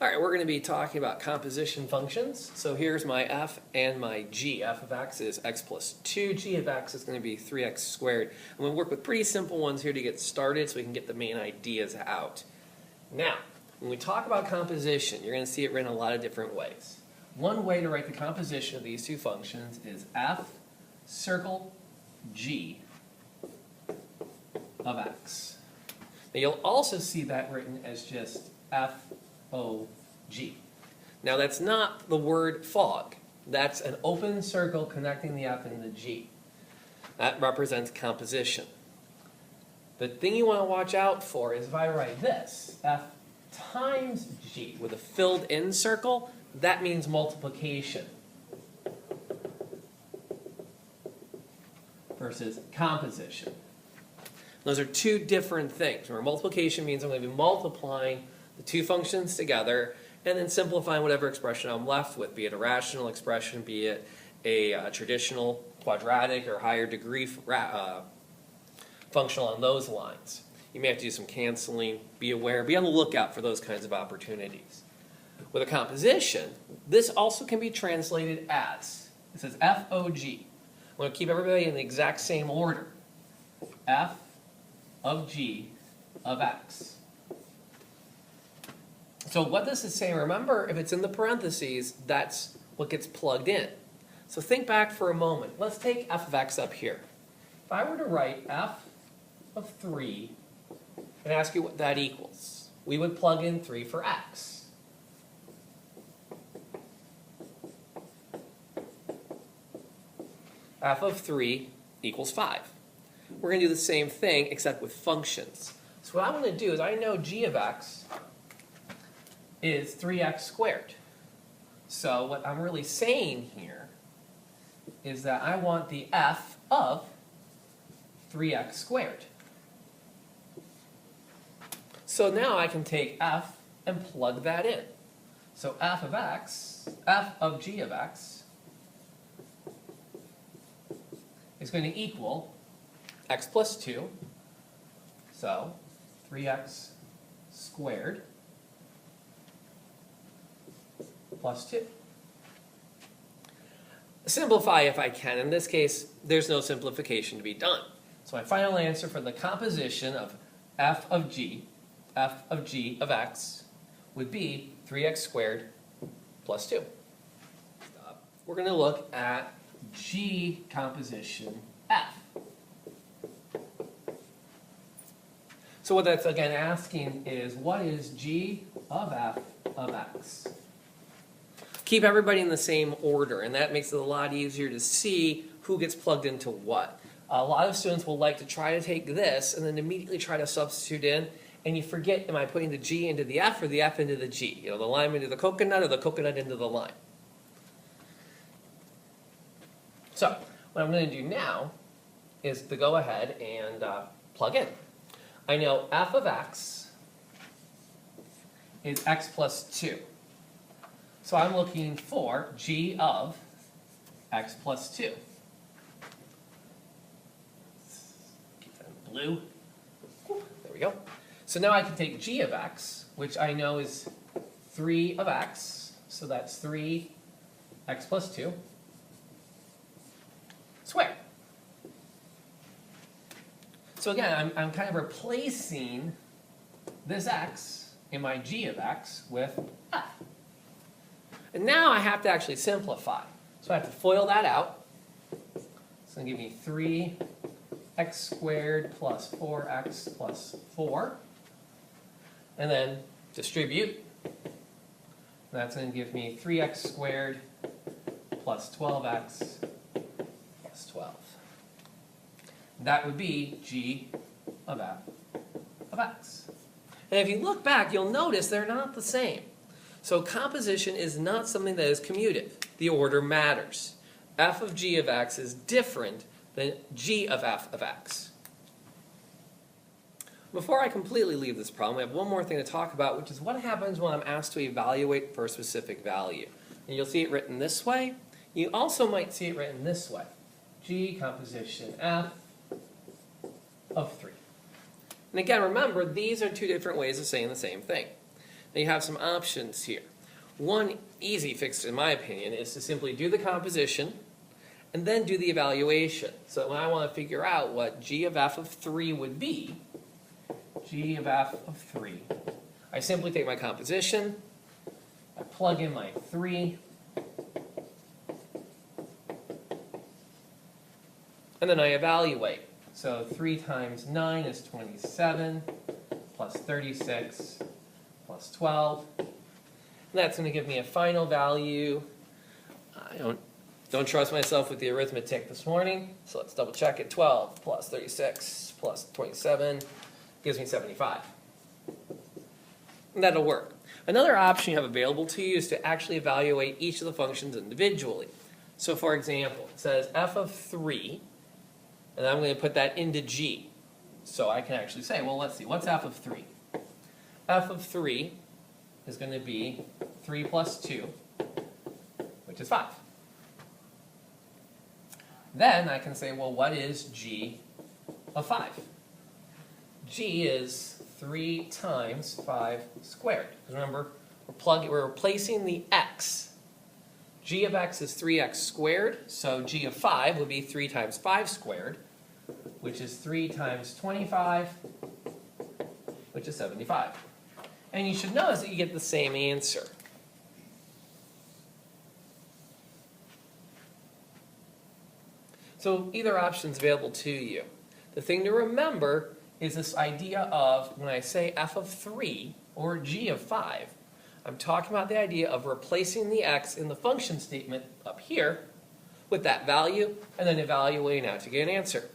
All right, we're going to be talking about composition functions. So here's my f and my g. F of x is x plus 2. G of x is going to be 3x squared. I'm going to work with pretty simple ones here to get started so we can get the main ideas out. Now, when we talk about composition, you're going to see it written a lot of different ways. One way to write the composition of these two functions is f circle g of x. Now you'll also see that written as just FOG. Now that's not the word fog. That's an open circle connecting the F and the G. That represents composition. The thing you want to watch out for is if I write this, F times G with a filled in circle, that means multiplication versus composition. Those are two different things. Remember, multiplication means I'm going to be multiplying the two functions together and then simplifying whatever expression I'm left with, be it a rational expression, be it a traditional quadratic or higher degree functional on those lines. You may have to do some canceling. Be aware, be on the lookout for those kinds of opportunities. With a composition, this also can be translated as, it says FOG. I'm going to keep everybody in the exact same order. F of g of x. So what this is saying, remember, if it's in the parentheses, that's what gets plugged in. So think back for a moment. Let's take f of x up here. If I were to write f of 3 and ask you what that equals, we would plug in 3 for x. F of 3 equals 5. We're going to do the same thing except with functions. So what I'm going to do is I know g of x is 3x squared. So what I'm really saying here is that I want the f of 3x squared. So now I can take f and plug that in. So f of g of x is going to equal x plus 2, so 3x squared plus 2. Simplify if I can. In this case, there's no simplification to be done. So my final answer for the composition of f of g of x would be 3x squared plus 2. We're going to look at g composition f. So what that's again asking is, what is g of f of x? Keep everybody in the same order, and that makes it a lot easier to see who gets plugged into what. A lot of students will like to try to take this and then immediately try to substitute in, and you forget, am I putting the g into the f or the f into the g? You know, the lime into the coconut or the coconut into the lime? So what I'm going to do now is to go ahead and plug in. I know f of x is x plus 2. So I'm looking for g of x plus 2. Keep that in blue. There we go. So now I can take g of x, which I know is 3 of x. So that's 3x plus 2 squared. So again, I'm kind of replacing this x in my g of x with f. And now I have to actually simplify. So I have to FOIL that out. It's going to give me 3x squared plus 4x plus 4. And then distribute. That's going to give me 3x squared plus 12x plus 12. That would be g of f of x. And if you look back, you'll notice they're not the same. So composition is not something that is commutative. The order matters. F of g of x is different than g of f of x. Before I completely leave this problem, I have one more thing to talk about, which is what happens when I'm asked to evaluate for a specific value. And you'll see it written this way. You also might see it written this way. G composition f of 3. And again, remember, these are two different ways of saying the same thing. Now you have some options here. One easy fix, in my opinion, is to simply do the composition and then do the evaluation. So when I want to figure out what g of f of 3 would be, g of f of 3, I simply take my composition, I plug in my 3, and then I evaluate. So 3 times 9 is 27, plus 36, plus 12. And that's going to give me a final value. I don't trust myself with the arithmetic this morning, so let's double check it. 12 plus 36 plus 27 gives me 75. And that'll work. Another option you have available to you is to actually evaluate each of the functions individually. So for example, it says f of 3, and I'm going to put that into g. So I can actually say, well, let's see, what's f of 3? F of 3 is going to be 3 plus 2, which is 5. Then I can say, well, what is g of 5? G is 3 times 5 squared. Because remember, we're replacing the x. G of x is 3x squared, so g of 5 would be 3 times 5 squared, which is 3 times 25, which is 75. And you should notice that you get the same answer. So either option is available to you. The thing to remember is this idea of, when I say f of 3 or g of 5, I'm talking about the idea of replacing the x in the function statement up here with that value and then evaluating out to get an answer.